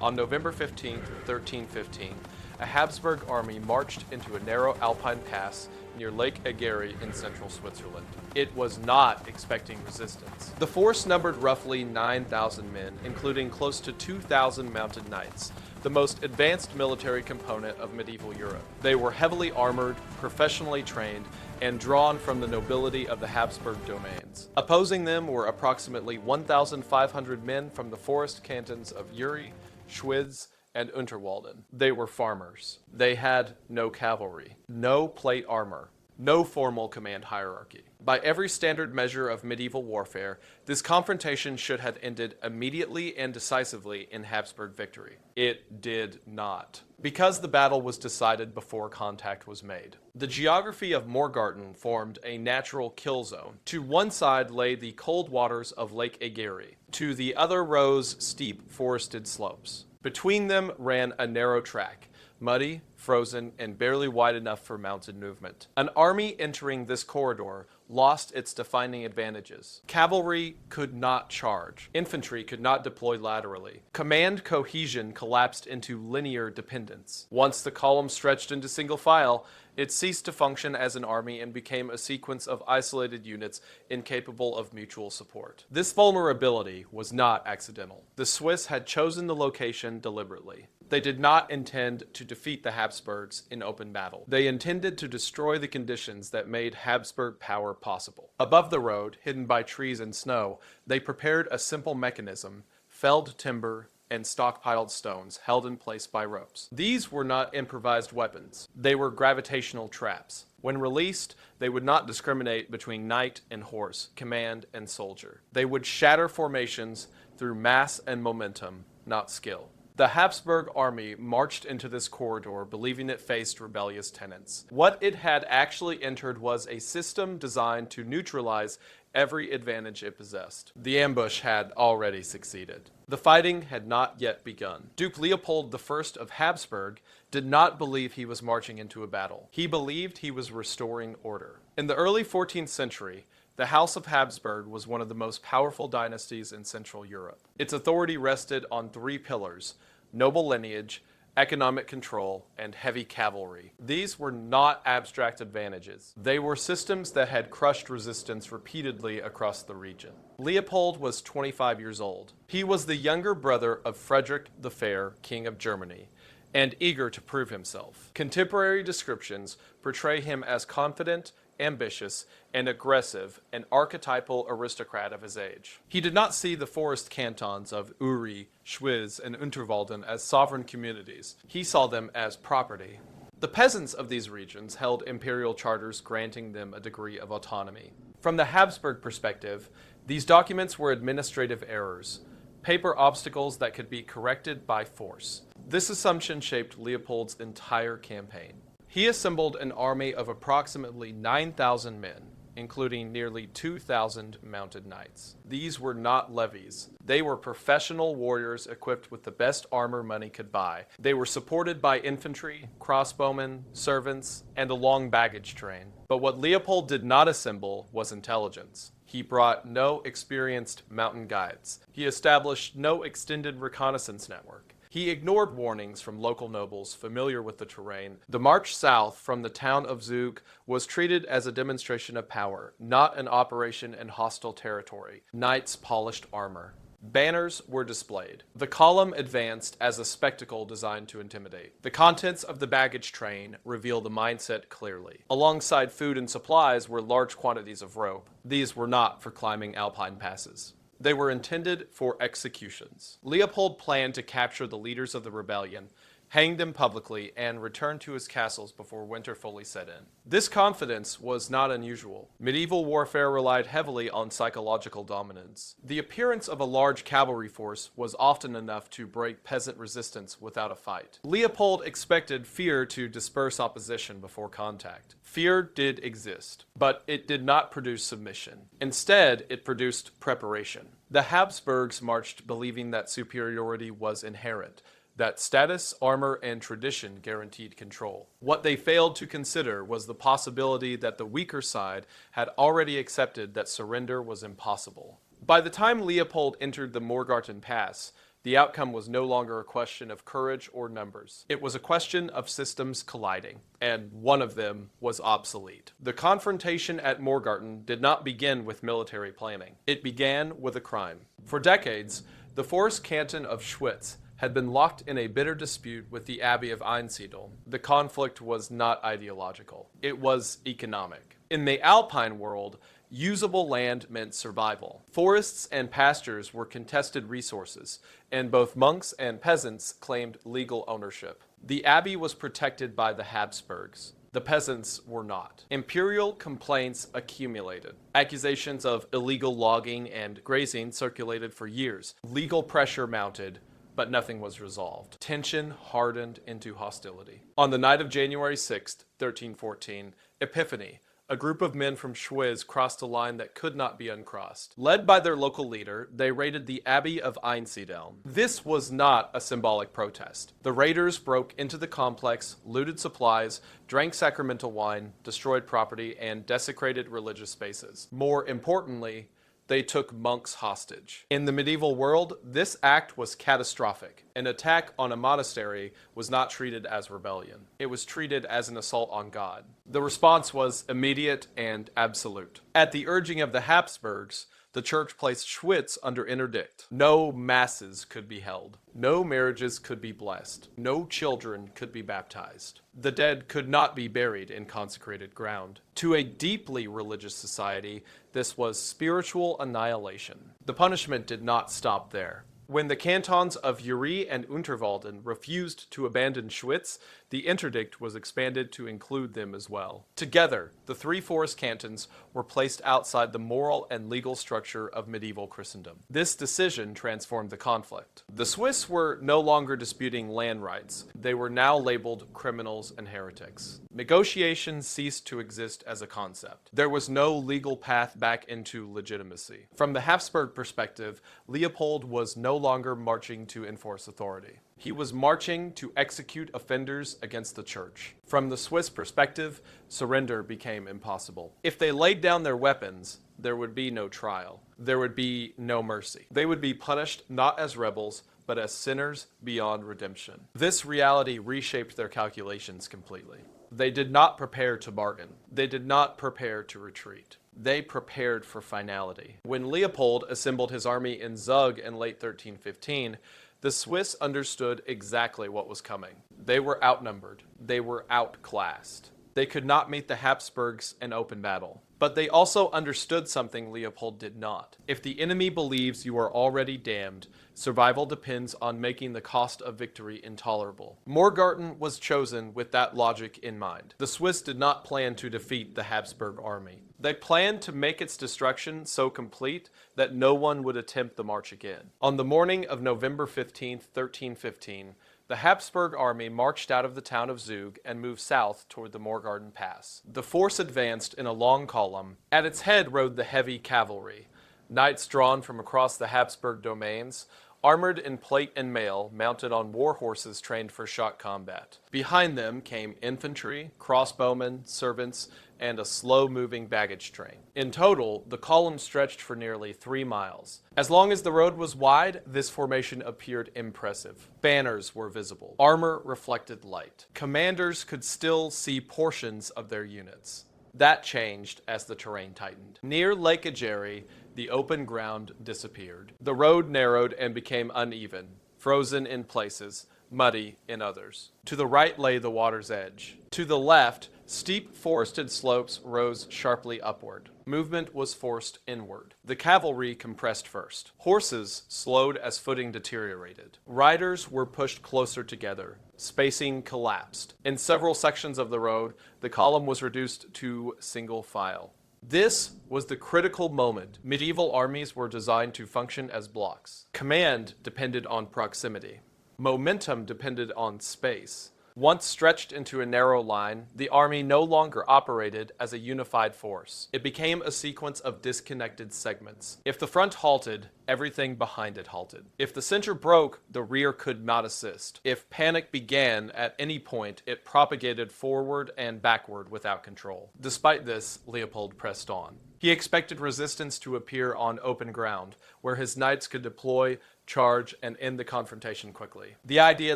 On November 15, 1315, a Habsburg army marched into a narrow alpine pass near Lake Ageri in central Switzerland. It was not expecting resistance. The force numbered roughly 9,000 men, including close to 2,000 mounted knights, the most advanced military component of medieval Europe. They were heavily armored, professionally trained, and drawn from the nobility of the Habsburg domains. Opposing them were approximately 1,500 men from the forest cantons of Uri, Schwyz, and Unterwalden. They were farmers. They had no cavalry, no plate armor, no formal command hierarchy. By every standard measure of medieval warfare, this confrontation should have ended immediately and decisively in Habsburg victory. It did not, because the battle was decided before contact was made. The geography of Morgarten formed a natural kill zone. To one side lay the cold waters of Lake Ageri. To the other rose steep forested slopes. Between them ran a narrow track, muddy, frozen, and barely wide enough for mounted movement. An army entering this corridor lost its defining advantages. Cavalry could not charge. Infantry could not deploy laterally. Command cohesion collapsed into linear dependence. Once the column stretched into single file, it ceased to function as an army and became a sequence of isolated units incapable of mutual support. This vulnerability was not accidental. The Swiss had chosen the location deliberately. They did not intend to defeat the Habsburgs in open battle. They intended to destroy the conditions that made Habsburg power possible. Above the road, hidden by trees and snow, they prepared a simple mechanism, felled timber, and stockpiled stones held in place by ropes. These were not improvised weapons. They were gravitational traps. When released, they would not discriminate between knight and horse, command and soldier. They would shatter formations through mass and momentum, not skill. The Habsburg army marched into this corridor believing it faced rebellious tenants. What it had actually entered was a system designed to neutralize every advantage it possessed. The ambush had already succeeded. The fighting had not yet begun. Duke Leopold I of Habsburg did not believe he was marching into a battle. He believed he was restoring order. In the early 14th century, the House of Habsburg was one of the most powerful dynasties in Central Europe. Its authority rested on three pillars: noble lineage, economic control, and heavy cavalry. These were not abstract advantages. They were systems that had crushed resistance repeatedly across the region. Leopold was 25 years old. He was the younger brother of Frederick the Fair, King of Germany, and eager to prove himself. Contemporary descriptions portray him as confident, ambitious, and aggressive, an archetypal aristocrat of his age. He did not see the forest cantons of Uri, Schwyz, and Unterwalden as sovereign communities. He saw them as property. The peasants of these regions held imperial charters granting them a degree of autonomy. From the Habsburg perspective, these documents were administrative errors, paper obstacles that could be corrected by force. This assumption shaped Leopold's entire campaign. He assembled an army of approximately 9,000 men, including nearly 2,000 mounted knights. These were not levies. They were professional warriors equipped with the best armor money could buy. They were supported by infantry, crossbowmen, servants, and a long baggage train. But what Leopold did not assemble was intelligence. He brought no experienced mountain guides. He established no extended reconnaissance network. He ignored warnings from local nobles familiar with the terrain. The march south from the town of Zug was treated as a demonstration of power, not an operation in hostile territory. Knights polished armor. Banners were displayed. The column advanced as a spectacle designed to intimidate. The contents of the baggage train reveal the mindset clearly. Alongside food and supplies were large quantities of rope. These were not for climbing alpine passes. They were intended for executions. Leopold planned to capture the leaders of the rebellion, hang them publicly, and return to his castles before winter fully set in. This confidence was not unusual. Medieval warfare relied heavily on psychological dominance. The appearance of a large cavalry force was often enough to break peasant resistance without a fight. Leopold expected fear to disperse opposition before contact. Fear did exist, but it did not produce submission. Instead, it produced preparation. The Habsburgs marched believing that superiority was inherent, that status, armor, and tradition guaranteed control. What they failed to consider was the possibility that the weaker side had already accepted that surrender was impossible. By the time Leopold entered the Morgarten Pass, The outcome was no longer a question of courage or numbers. It was a question of systems colliding, and one of them was obsolete. The confrontation at Morgarten did not begin with military planning. It began with a crime. For decades, the forest canton of Schwyz had been locked in a bitter dispute with the Abbey of Einsiedeln. The conflict was not ideological. It was economic. In the Alpine world, usable land meant survival. Forests and pastures were contested resources, and both monks and peasants claimed legal ownership. The abbey was protected by the Habsburgs. The peasants were not. Imperial complaints accumulated. Accusations of illegal logging and grazing circulated for years. Legal pressure mounted, but nothing was resolved. Tension hardened into hostility. On the night of January 6, 1314, Epiphany, a group of men from Schwyz crossed a line that could not be uncrossed. Led by their local leader, they raided the Abbey of Einsiedeln. This was not a symbolic protest. The raiders broke into the complex, looted supplies, drank sacramental wine, destroyed property, and desecrated religious spaces. More importantly, they took monks hostage. In the medieval world, this act was catastrophic. An attack on a monastery was not treated as rebellion. It was treated as an assault on God. The response was immediate and absolute. At the urging of the Habsburgs, the church placed Schwyz under interdict. No masses could be held. No marriages could be blessed. No children could be baptized. The dead could not be buried in consecrated ground. To a deeply religious society, this was spiritual annihilation. The punishment did not stop there. When the cantons of Uri and Unterwalden refused to abandon Schwyz, the interdict was expanded to include them as well. Together, the three forest cantons were placed outside the moral and legal structure of medieval Christendom. This decision transformed the conflict. The Swiss were no longer disputing land rights. They were now labeled criminals and heretics. Negotiations ceased to exist as a concept. There was no legal path back into legitimacy. From the Habsburg perspective, Leopold was no longer marching to enforce authority. He was marching to execute offenders against the church. From the Swiss perspective, surrender became impossible. If they laid down their weapons, there would be no trial. There would be no mercy. They would be punished not as rebels, but as sinners beyond redemption. This reality reshaped their calculations completely. They did not prepare to bargain. They did not prepare to retreat. They prepared for finality. When Leopold assembled his army in Zug in late 1315, the Swiss understood exactly what was coming. They were outnumbered. They were outclassed. They could not meet the Habsburgs in open battle. But they also understood something Leopold did not. If the enemy believes you are already damned, survival depends on making the cost of victory intolerable. Morgarten was chosen with that logic in mind. The Swiss did not plan to defeat the Habsburg army. They planned to make its destruction so complete that no one would attempt the march again. On the morning of November 15, 1315, the Habsburg army marched out of the town of Zug and moved south toward the Morgarten Pass. The force advanced in a long column. At its head rode the heavy cavalry, knights drawn from across the Habsburg domains, armored in plate and mail, mounted on war horses trained for shot combat. Behind them came infantry, crossbowmen, servants, and a slow-moving baggage train. In total, the column stretched for nearly 3 miles. As long as the road was wide, this formation appeared impressive. Banners were visible. Armor reflected light. Commanders could still see portions of their units. That changed as the terrain tightened. Near Lake Egeri, the open ground disappeared. The road narrowed and became uneven, frozen in places, muddy in others. To the right lay the water's edge. To the left, steep forested slopes rose sharply upward. Movement was forced inward. The cavalry compressed first. Horses slowed as footing deteriorated. Riders were pushed closer together. Spacing collapsed. In several sections of the road, the column was reduced to single file. This was the critical moment. Medieval armies were designed to function as blocks. Command depended on proximity. Momentum depended on space. Once stretched into a narrow line, the army no longer operated as a unified force. It became a sequence of disconnected segments. If the front halted, everything behind it halted. If the center broke, the rear could not assist. If panic began at any point, it propagated forward and backward without control. Despite this, Leopold pressed on. He expected resistance to appear on open ground, where his knights could deploy charge, and end the confrontation quickly. The idea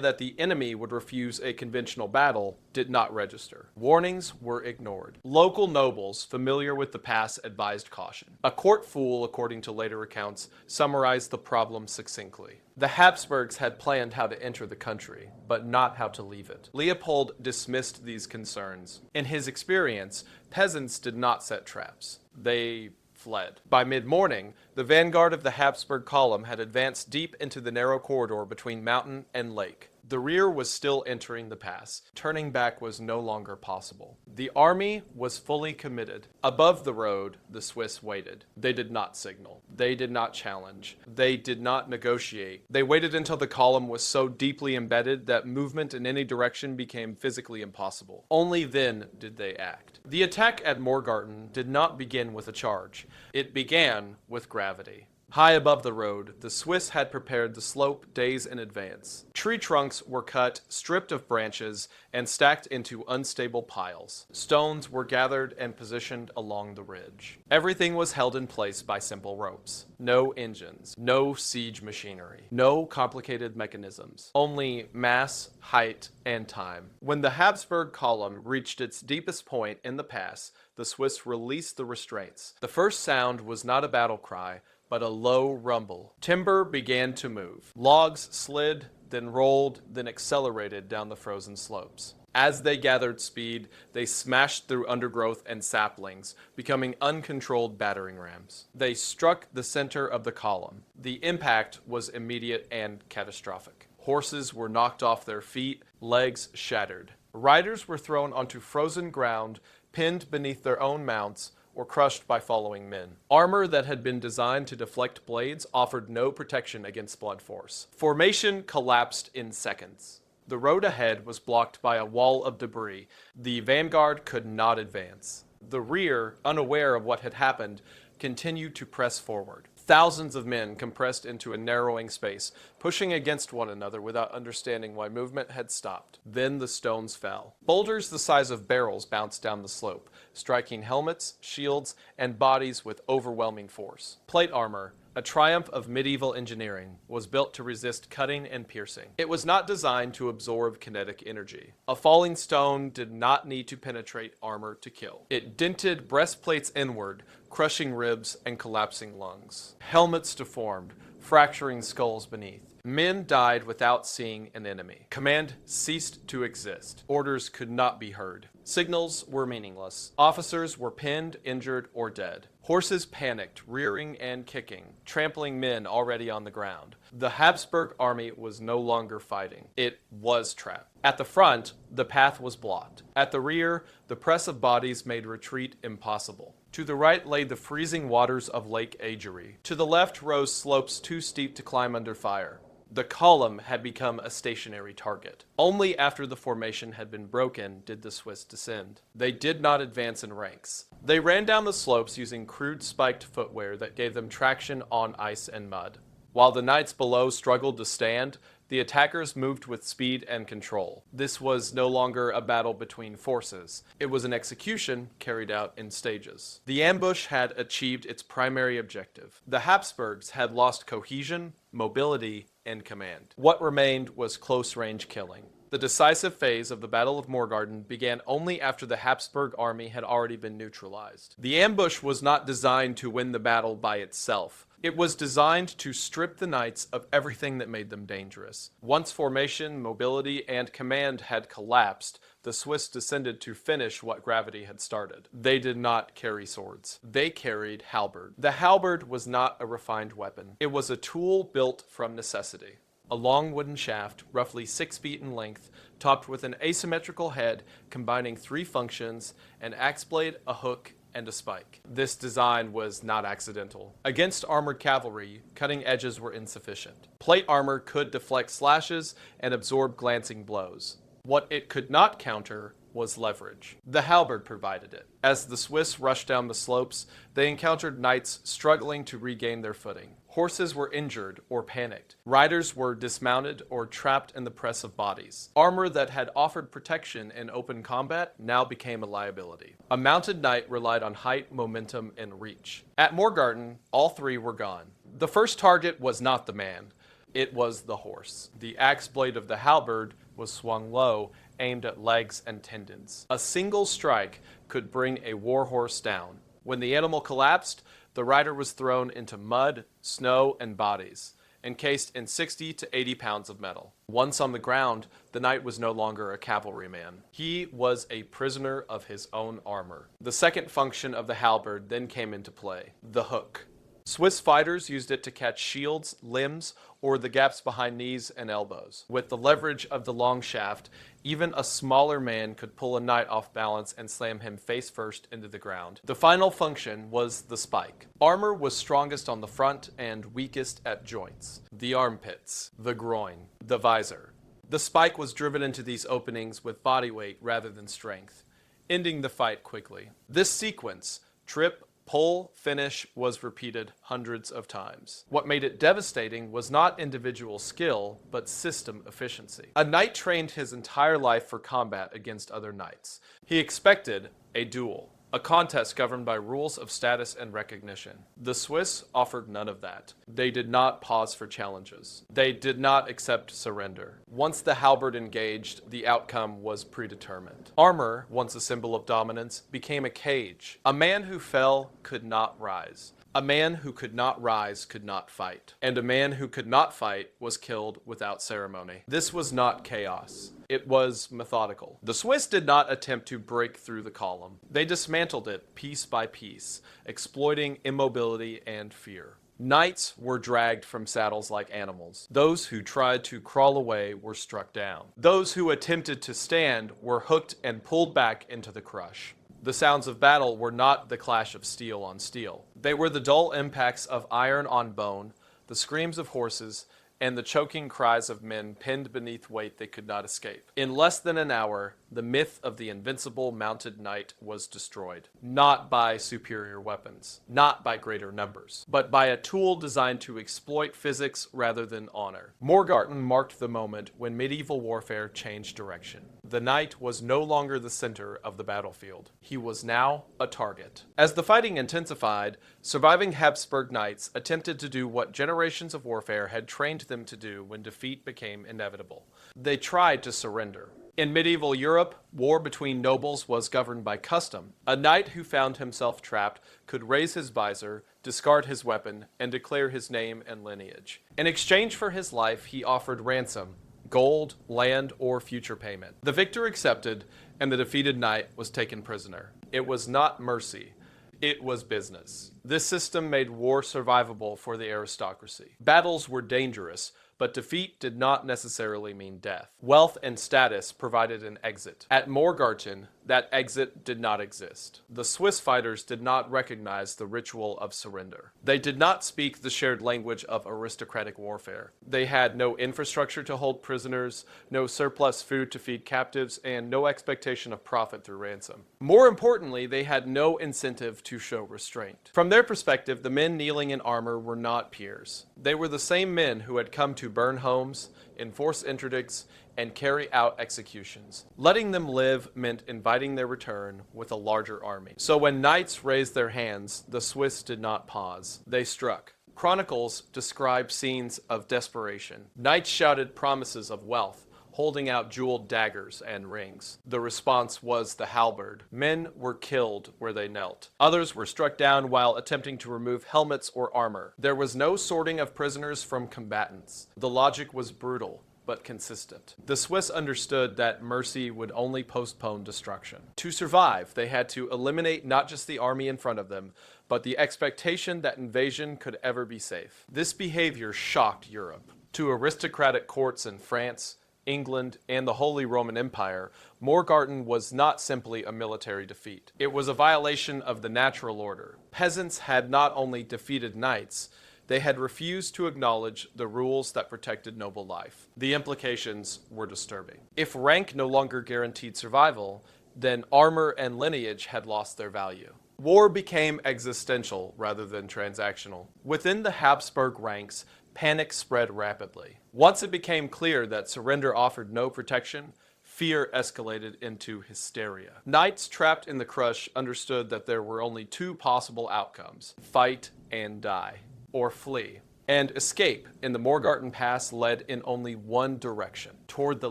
that the enemy would refuse a conventional battle did not register. Warnings were ignored. Local nobles familiar with the pass advised caution. A court fool, according to later accounts, summarized the problem succinctly. The Habsburgs had planned how to enter the country, but not how to leave it. Leopold dismissed these concerns. In his experience, peasants did not set traps. They fled. By mid-morning, the vanguard of the Habsburg column had advanced deep into the narrow corridor between mountain and lake. The rear was still entering the pass. Turning back was no longer possible. The army was fully committed. Above the road, the Swiss waited. They did not signal. They did not challenge. They did not negotiate. They waited until the column was so deeply embedded that movement in any direction became physically impossible. Only then did they act. The attack at Morgarten did not begin with a charge. It began with gravity. High above the road, the Swiss had prepared the slope days in advance. Tree trunks were cut, stripped of branches, and stacked into unstable piles. Stones were gathered and positioned along the ridge. Everything was held in place by simple ropes. No engines, no siege machinery, no complicated mechanisms, only mass, height, and time. When the Habsburg column reached its deepest point in the pass, the Swiss released the restraints. The first sound was not a battle cry, but a low rumble. Timber began to move. Logs slid, then rolled, then accelerated down the frozen slopes. As they gathered speed, they smashed through undergrowth and saplings, becoming uncontrolled battering rams. They struck the center of the column. The impact was immediate and catastrophic. Horses were knocked off their feet, legs shattered. Riders were thrown onto frozen ground, pinned beneath their own mounts, or crushed by following men. Armor that had been designed to deflect blades offered no protection against blood force. Formation collapsed in seconds. The road ahead was blocked by a wall of debris. The vanguard could not advance. The rear, unaware of what had happened, continued to press forward. Thousands of men compressed into a narrowing space, pushing against one another without understanding why movement had stopped. Then the stones fell. Boulders the size of barrels bounced down the slope, striking helmets, shields, and bodies with overwhelming force. Plate armor, a triumph of medieval engineering, was built to resist cutting and piercing. It was not designed to absorb kinetic energy. A falling stone did not need to penetrate armor to kill. It dented breastplates inward, crushing ribs and collapsing lungs. Helmets deformed, fracturing skulls beneath. Men died without seeing an enemy. Command ceased to exist. Orders could not be heard. Signals were meaningless. Officers were pinned, injured, or dead. Horses panicked, rearing and kicking, trampling men already on the ground. The Habsburg army was no longer fighting. It was trapped. At the front, the path was blocked. At the rear, the press of bodies made retreat impossible. To the right lay the freezing waters of Lake Agerie. To the left rose slopes too steep to climb under fire. The column had become a stationary target. Only after the formation had been broken did the Swiss descend. They did not advance in ranks. They ran down the slopes using crude spiked footwear that gave them traction on ice and mud. While the knights below struggled to stand, the attackers moved with speed and control. This was no longer a battle between forces. It was an execution carried out in stages. The ambush had achieved its primary objective. The Habsburgs had lost cohesion, mobility, and command. What remained was close-range killing. The decisive phase of the Battle of Morgarten began only after the Habsburg army had already been neutralized. The ambush was not designed to win the battle by itself. It was designed to strip the knights of everything that made them dangerous. Once formation, mobility, and command had collapsed, the Swiss descended to finish what gravity had started. They did not carry swords. They carried halberd. The halberd was not a refined weapon. It was a tool built from necessity. A long wooden shaft, roughly 6 feet in length, topped with an asymmetrical head combining 3 functions: an axe blade, a hook, and a spike. This design was not accidental. Against armored cavalry, cutting edges were insufficient. Plate armor could deflect slashes and absorb glancing blows. What it could not counter was leverage. The halberd provided it. As the Swiss rushed down the slopes, they encountered knights struggling to regain their footing. Horses were injured or panicked. Riders were dismounted or trapped in the press of bodies. Armor that had offered protection in open combat now became a liability. A mounted knight relied on height, momentum, and reach. At Morgarten, all 3 were gone. The first target was not the man. It was the horse. The axe blade of the halberd was swung low, aimed at legs and tendons. A single strike could bring a war horse down. When the animal collapsed, the rider was thrown into mud, snow, and bodies, encased in 60 to 80 pounds of metal. Once on the ground, the knight was no longer a cavalryman. He was a prisoner of his own armor. The second function of the halberd then came into play: the hook. Swiss fighters used it to catch shields, limbs, or the gaps behind knees and elbows. With the leverage of the long shaft, even a smaller man could pull a knight off balance and slam him face first into the ground. The final function was the spike. Armor was strongest on the front and weakest at joints: the armpits, the groin, the visor. The spike was driven into these openings with body weight rather than strength, ending the fight quickly. This sequence, trip, pull, finish, was repeated hundreds of times. What made it devastating was not individual skill, but system efficiency. A knight trained his entire life for combat against other knights. He expected a duel, a contest governed by rules of status and recognition. The Swiss offered none of that. They did not pause for challenges. They did not accept surrender. Once the halberd engaged, the outcome was predetermined. Armor, once a symbol of dominance, became a cage. A man who fell could not rise. A man who could not rise could not fight. And a man who could not fight was killed without ceremony. This was not chaos. It was methodical. The Swiss did not attempt to break through the column. They dismantled it piece by piece, exploiting immobility and fear. Knights were dragged from saddles like animals. Those who tried to crawl away were struck down. Those who attempted to stand were hooked and pulled back into the crush. The sounds of battle were not the clash of steel on steel. They were the dull impacts of iron on bone, the screams of horses, and the choking cries of men pinned beneath weight they could not escape. In less than an hour, the myth of the invincible mounted knight was destroyed. Not by superior weapons, not by greater numbers, but by a tool designed to exploit physics rather than honor. Morgarten marked the moment when medieval warfare changed direction. The knight was no longer the center of the battlefield. He was now a target. As the fighting intensified, surviving Habsburg knights attempted to do what generations of warfare had trained them to do when defeat became inevitable. They tried to surrender. In medieval Europe, war between nobles was governed by custom. A knight who found himself trapped could raise his visor, discard his weapon, and declare his name and lineage. In exchange for his life, he offered ransom: gold, land, or future payment. The victor accepted, and the defeated knight was taken prisoner. It was not mercy. It was business. This system made war survivable for the aristocracy. Battles were dangerous, but defeat did not necessarily mean death. Wealth and status provided an exit. At Morgarten, that exit did not exist. The Swiss fighters did not recognize the ritual of surrender. They did not speak the shared language of aristocratic warfare. They had no infrastructure to hold prisoners, no surplus food to feed captives, and no expectation of profit through ransom. More importantly, they had no incentive to show restraint. From their perspective, the men kneeling in armor were not peers. They were the same men who had come to burn homes, enforce interdicts, and carry out executions. Letting them live meant inviting their return with a larger army. So when knights raised their hands, the Swiss did not pause. They struck. Chronicles describe scenes of desperation. Knights shouted promises of wealth, holding out jeweled daggers and rings. The response was the halberd. Men were killed where they knelt. Others were struck down while attempting to remove helmets or armor. There was no sorting of prisoners from combatants. The logic was brutal, but consistent. The Swiss understood that mercy would only postpone destruction. To survive, they had to eliminate not just the army in front of them, but the expectation that invasion could ever be safe. This behavior shocked Europe. To aristocratic courts in France, England, and the Holy Roman Empire, Morgarten was not simply a military defeat. It was a violation of the natural order. Peasants had not only defeated knights, they had refused to acknowledge the rules that protected noble life. The implications were disturbing. If rank no longer guaranteed survival, then armor and lineage had lost their value. War became existential rather than transactional. Within the Habsburg ranks, panic spread rapidly. Once it became clear that surrender offered no protection, fear escalated into hysteria. Knights trapped in the crush understood that there were only two possible outcomes: fight and die, or flee. and escape in the Morgarten Pass led in only one direction, toward the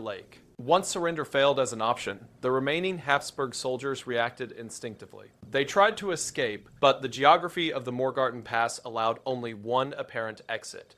lake. Once surrender failed as an option, the remaining Habsburg soldiers reacted instinctively. They tried to escape, but the geography of the Morgarten Pass allowed only one apparent exit.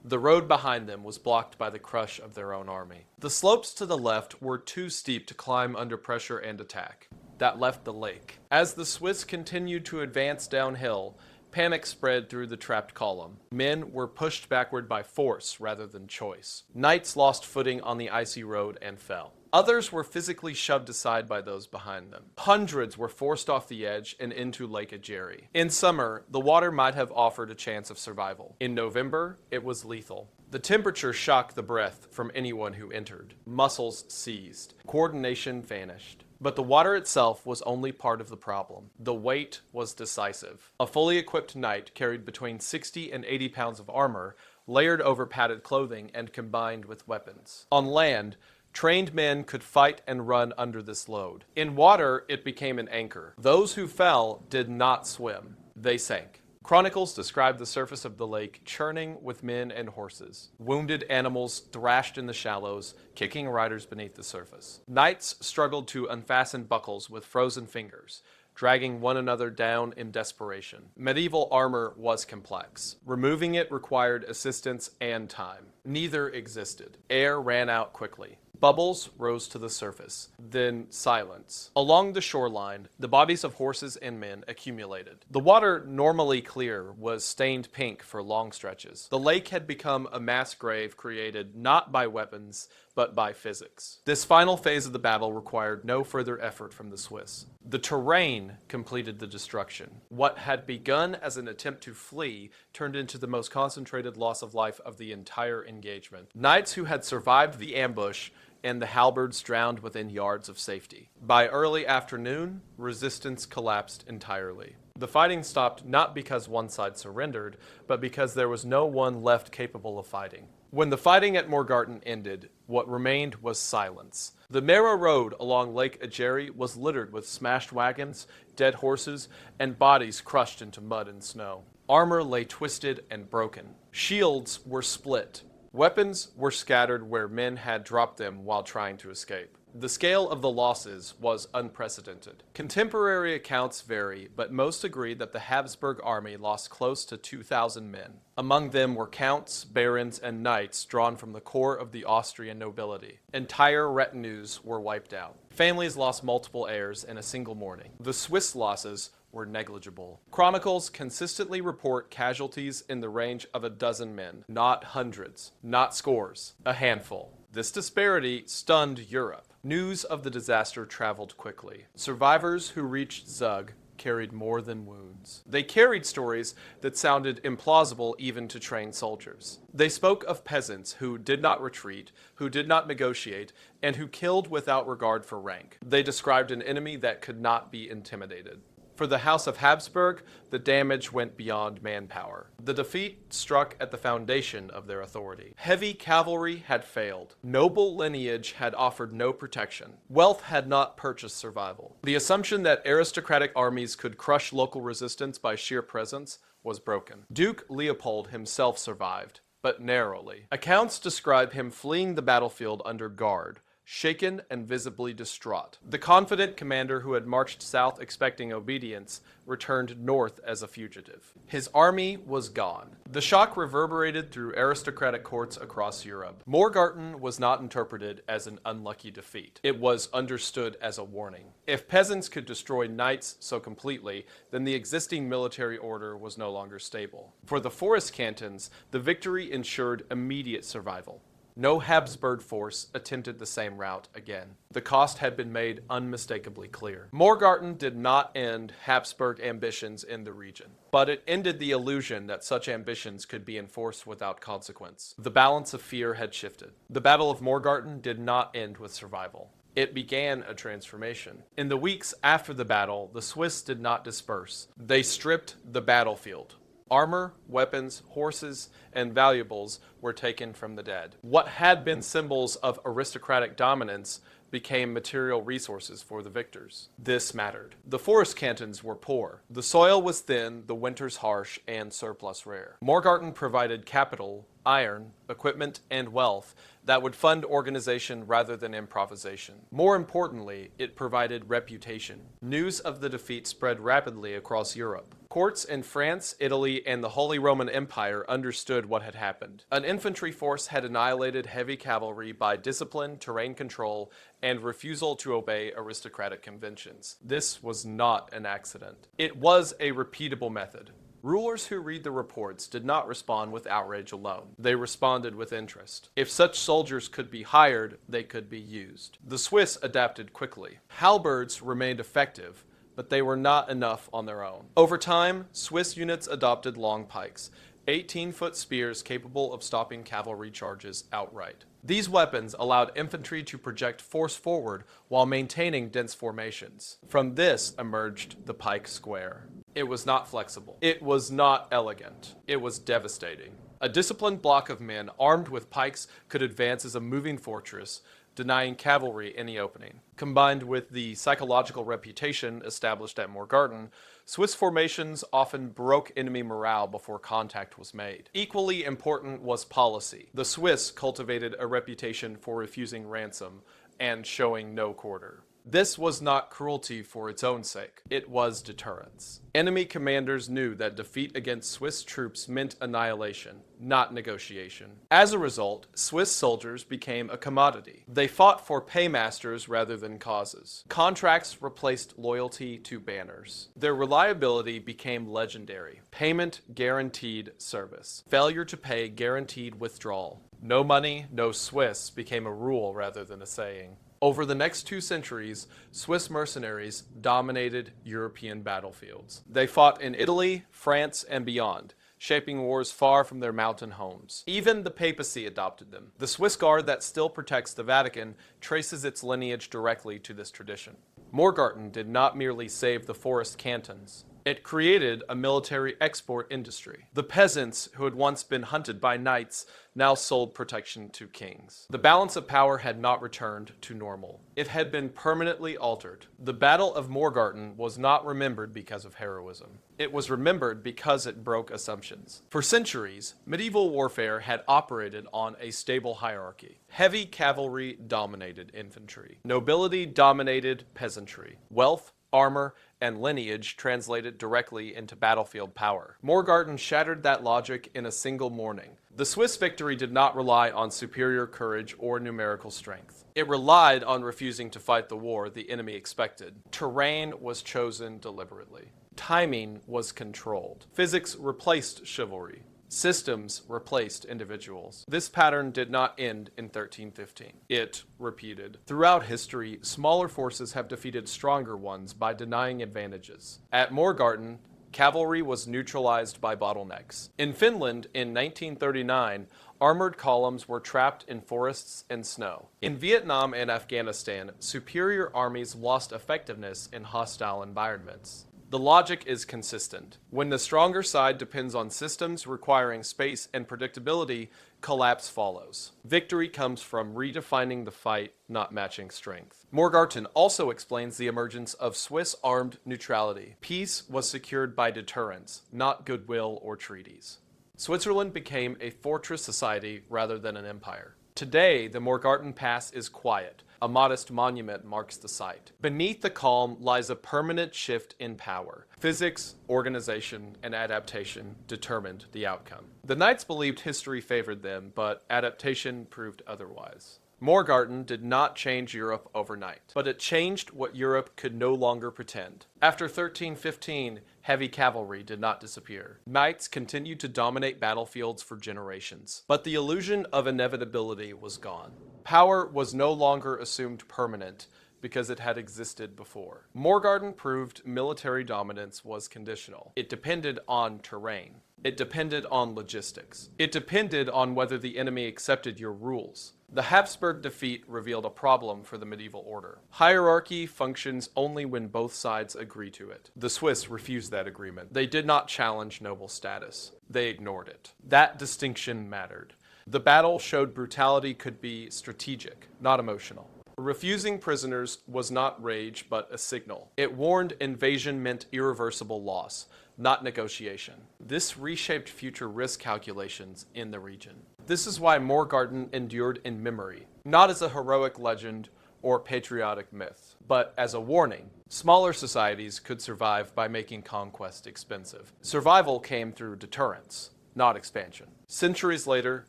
The road behind them was blocked by the crush of their own army. The slopes to the left were too steep to climb under pressure and attack. That left the lake. As the Swiss continued to advance downhill, panic spread through the trapped column. Men were pushed backward by force rather than choice. Knights lost footing on the icy road and fell. Others were physically shoved aside by those behind them. Hundreds were forced off the edge and into Lake Egeri. In summer, the water might have offered a chance of survival. In November, it was lethal. The temperature shocked the breath from anyone who entered. Muscles seized. Coordination vanished. But the water itself was only part of the problem. The weight was decisive. A fully equipped knight carried between 60 and 80 pounds of armor, layered over padded clothing and combined with weapons. On land, trained men could fight and run under this load. In water, it became an anchor. Those who fell did not swim. They sank. Chronicles describe the surface of the lake churning with men and horses. Wounded animals thrashed in the shallows, kicking riders beneath the surface. Knights struggled to unfasten buckles with frozen fingers, dragging one another down in desperation. Medieval armor was complex. Removing it required assistance and time. Neither existed. Air ran out quickly. Bubbles rose to the surface, then silence. Along the shoreline, the bodies of horses and men accumulated. The water, normally clear, was stained pink for long stretches. The lake had become a mass grave created not by weapons, but by physics. This final phase of the battle required no further effort from the Swiss. The terrain completed the destruction. What had begun as an attempt to flee turned into the most concentrated loss of life of the entire engagement. Knights who had survived the ambush and the halberds drowned within yards of safety. By early afternoon, resistance collapsed entirely. The fighting stopped not because one side surrendered, but because there was no one left capable of fighting. When the fighting at Morgarten ended, what remained was silence. The narrow road along Lake Egeri was littered with smashed wagons, dead horses, and bodies crushed into mud and snow. Armor lay twisted and broken. Shields were split. Weapons were scattered where men had dropped them while trying to escape. The scale of the losses was unprecedented. Contemporary accounts vary, but most agree that the Habsburg army lost close to 2,000 men. Among them were counts, barons, and knights drawn from the core of the Austrian nobility. Entire retinues were wiped out. Families lost multiple heirs in a single morning. The Swiss losses were negligible. Chronicles consistently report casualties in the range of a dozen men, not hundreds, not scores, a handful. This disparity stunned Europe. News of the disaster traveled quickly. Survivors who reached Zug carried more than wounds. They carried stories that sounded implausible even to trained soldiers. They spoke of peasants who did not retreat, who did not negotiate, and who killed without regard for rank. They described an enemy that could not be intimidated. For the House of Habsburg, the damage went beyond manpower. The defeat struck at the foundation of their authority. Heavy cavalry had failed. Noble lineage had offered no protection. Wealth had not purchased survival. The assumption that aristocratic armies could crush local resistance by sheer presence was broken. Duke Leopold himself survived, but narrowly. Accounts describe him fleeing the battlefield under guard, shaken and visibly distraught. The confident commander who had marched south expecting obedience returned north as a fugitive. His army was gone. The shock reverberated through aristocratic courts across Europe. Morgarten was not interpreted as an unlucky defeat. It was understood as a warning. If peasants could destroy knights so completely, then the existing military order was no longer stable. For the forest cantons, the victory ensured immediate survival. No Habsburg force attempted the same route again. The cost had been made unmistakably clear. Morgarten did not end Habsburg ambitions in the region, but it ended the illusion that such ambitions could be enforced without consequence. The balance of fear had shifted. The Battle of Morgarten did not end with survival. It began a transformation. In the weeks after the battle, the Swiss did not disperse. They stripped the battlefield. Armor, weapons, horses, and valuables were taken from the dead. What had been symbols of aristocratic dominance became material resources for the victors. This mattered. The forest cantons were poor. The soil was thin, the winters harsh, and surplus rare. Morgarten provided capital, iron, equipment, and wealth that would fund organization rather than improvisation. More importantly, it provided reputation. News of the defeat spread rapidly across Europe. Courts in France, Italy, and the Holy Roman Empire understood what had happened. An infantry force had annihilated heavy cavalry by discipline, terrain control, and refusal to obey aristocratic conventions. This was not an accident. It was a repeatable method. Rulers who read the reports did not respond with outrage alone. They responded with interest. If such soldiers could be hired, they could be used. The Swiss adapted quickly. Halberds remained effective, but they were not enough on their own. Over time, Swiss units adopted long pikes, 18-foot spears capable of stopping cavalry charges outright. These weapons allowed infantry to project force forward while maintaining dense formations. From this emerged the pike square. It was not flexible. It was not elegant. It was devastating. A disciplined block of men armed with pikes could advance as a moving fortress, denying cavalry any opening. Combined with the psychological reputation established at Morgarten, Swiss formations often broke enemy morale before contact was made. Equally important was policy. The Swiss cultivated a reputation for refusing ransom and showing no quarter. This was not cruelty for its own sake. It was deterrence. Enemy commanders knew that defeat against Swiss troops meant annihilation, not negotiation. As a result, Swiss soldiers became a commodity. They fought for paymasters rather than causes. Contracts replaced loyalty to banners. Their reliability became legendary. Payment guaranteed service. Failure to pay guaranteed withdrawal. No money, no Swiss became a rule rather than a saying. Over the next 2 centuries, Swiss mercenaries dominated European battlefields. They fought in Italy, France, and beyond, shaping wars far from their mountain homes. Even the papacy adopted them. The Swiss Guard that still protects the Vatican traces its lineage directly to this tradition. Morgarten did not merely save the forest cantons. It created a military export industry. The peasants who had once been hunted by knights now sold protection to kings. The balance of power had not returned to normal. It had been permanently altered. The Battle of Morgarten was not remembered because of heroism. It was remembered because it broke assumptions. For centuries, medieval warfare had operated on a stable hierarchy. Heavy cavalry dominated infantry. Nobility dominated peasantry. Wealth, armor, and lineage translated directly into battlefield power. Morgarten shattered that logic in a single morning. The Swiss victory did not rely on superior courage or numerical strength. It relied on refusing to fight the war the enemy expected. Terrain was chosen deliberately. Timing was controlled. Physics replaced chivalry. Systems replaced individuals. This pattern did not end in 1315. It repeated. Throughout history, smaller forces have defeated stronger ones by denying advantages. At Morgarten, cavalry was neutralized by bottlenecks. In Finland, in 1939, armored columns were trapped in forests and snow. In Vietnam and Afghanistan, superior armies lost effectiveness in hostile environments. The logic is consistent. When the stronger side depends on systems requiring space and predictability, collapse follows. Victory comes from redefining the fight, not matching strength. Morgarten also explains the emergence of Swiss armed neutrality. Peace was secured by deterrence, not goodwill or treaties. Switzerland became a fortress society rather than an empire. Today, the Morgarten Pass is quiet. A modest monument marks the site. Beneath the calm lies a permanent shift in power. Physics, organization, and adaptation determined the outcome. The knights believed history favored them, but adaptation proved otherwise. Morgarten did not change Europe overnight, but it changed what Europe could no longer pretend. After 1315, heavy cavalry did not disappear. Knights continued to dominate battlefields for generations, but the illusion of inevitability was gone. Power was no longer assumed permanent because it had existed before. Morgarten proved military dominance was conditional. It depended on terrain. It depended on logistics. It depended on whether the enemy accepted your rules. The Habsburg defeat revealed a problem for the medieval order. Hierarchy functions only when both sides agree to it. The Swiss refused that agreement. They did not challenge noble status. They ignored it. That distinction mattered. The battle showed brutality could be strategic, not emotional. Refusing prisoners was not rage, but a signal. It warned invasion meant irreversible loss, not negotiation. This reshaped future risk calculations in the region. This is why Morgarten endured in memory, not as a heroic legend or patriotic myth, but as a warning. Smaller societies could survive by making conquest expensive. Survival came through deterrence, not expansion. Centuries later,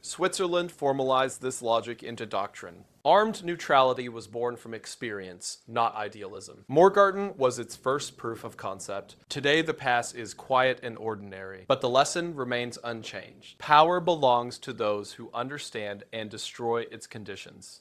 Switzerland formalized this logic into doctrine. Armed neutrality was born from experience, not idealism. Morgarten was its first proof of concept. Today, the pass is quiet and ordinary, but the lesson remains unchanged. Power belongs to those who understand and destroy its conditions.